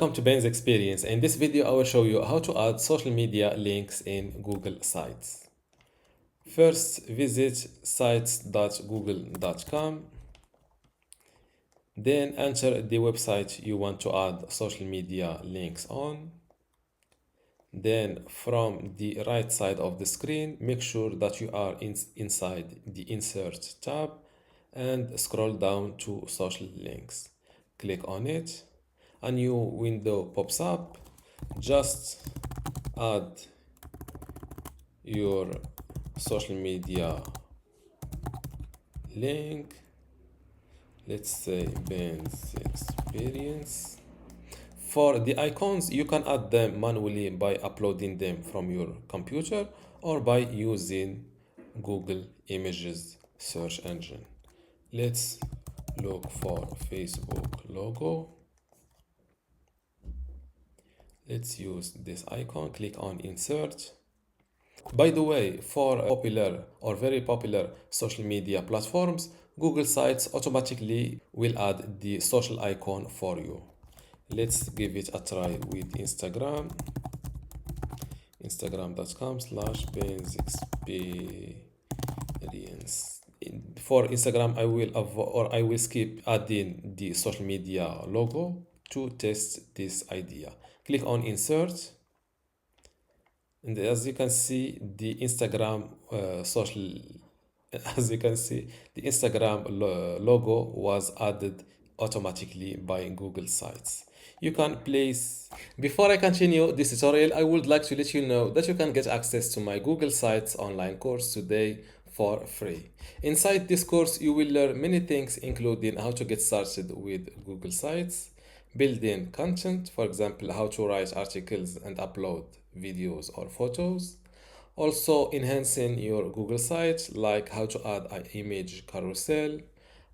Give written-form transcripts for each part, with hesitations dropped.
Welcome to Ben's Experience. In this video, I will show you how to add social media links in Google Sites. First, visit sites.google.com. Then enter the website you want to add social media links on. Then from the right side of the screen, make sure that you are inside the Insert tab and scroll down to Social Links. Click on it. A new window pops up. Just add your social media link. Let's say Ben's Experience. For the icons, you can add them manually by uploading them from your computer or by using Google Images search engine. Let's look for Facebook logo. Let's use this icon, click on Insert. By the way, for popular or very popular social media platforms, Google Sites automatically will add the social icon for you. Let's give it a try with Instagram. Instagram.com/bensexperience. For Instagram, I will skip adding the social media logo to test this idea. Click on Insert, and as you can see, the Instagram logo was added automatically by Google Sites. You can place. Before I continue this tutorial, I would like to let you know that you can get access to my Google Sites online course today for free. Inside this course, you will learn many things, including how to get started with Google Sites, building content, for example, how to write articles and upload videos or photos. Also, enhancing your Google site, like how to add an image carousel,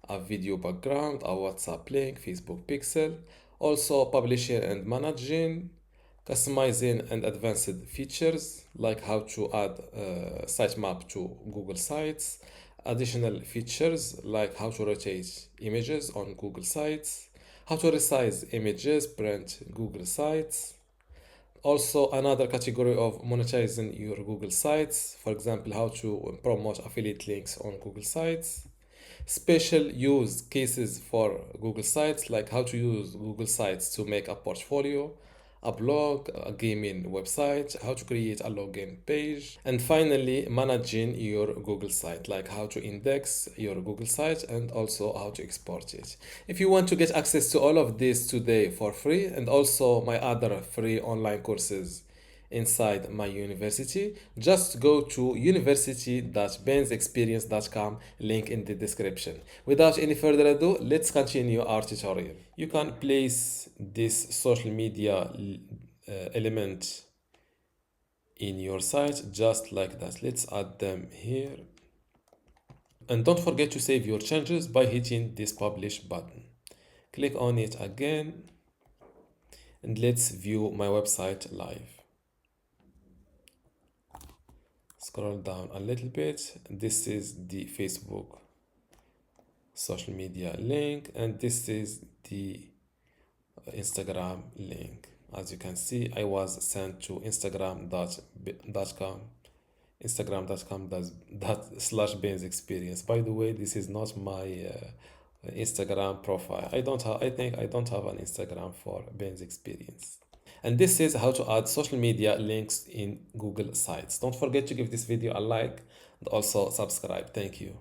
a video background, a WhatsApp link, Facebook pixel. Also, publishing and managing, customizing and advanced features, like how to add sitemap to Google Sites. Additional features, like how to rotate images on Google Sites, how to resize images, print Google Sites. Also, another category of monetizing your Google Sites, for example, how to promote affiliate links on Google Sites. Special use cases for Google Sites, like how to use Google Sites to make a portfolio, a blog, a gaming website, how to create a login page, and finally, managing your Google site, like how to index your Google site and also how to export it. If you want to get access to all of this today for free, and also my other free online courses inside my university, just go to university.bensexperience.com, link in the description. Without any further ado, let's continue our tutorial. You can place this social media element in your site just like that. Let's add them here. And don't forget to save your changes by hitting this publish button. Click on it again, and let's view my website live. Scroll down a little bit. This is the Facebook social media link, and this is the Instagram link. As you can see, I was sent to instagram.com/Ben's Experience. By the way, this is not my Instagram profile. I think I don't have an Instagram for Ben's Experience. And this is how to add social media links in Google Sites. Don't forget to give this video a like and also subscribe. Thank you.